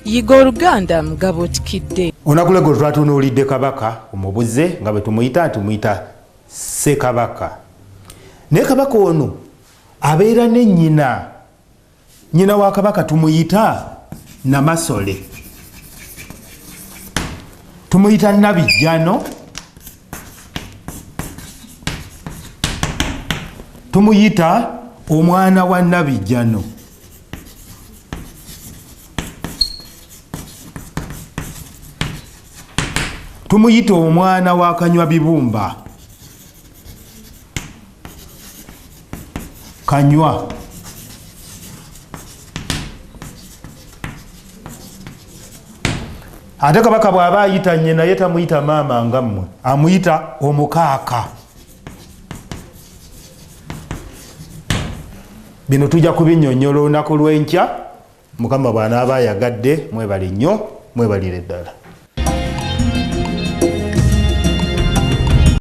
Yiga Oluganda mugabo Bukedde. Onakulego twatunuulidde Kabaka omubuze nga bwe tumuyita Ssekabaka. Naye Kabaka ono abeera ne nnyina. Nyina wa Kabaka Tumuyita Nnamasole. Tumuyita Nabijjano. Tumuyita omwana wa Nabijjano. Tumuyita omwana wa kanywa bibumba. Kanywa. Ate Kabaka bw'aba ayita nnyina ye tamuyita maama nga mmwe, amuyita omukaaka. Bino tujja kubinnyonnyola olunaku lw'enkya. Mukama bw'anaaba ayagadde, mwebale nnyo, mwebalire ddala.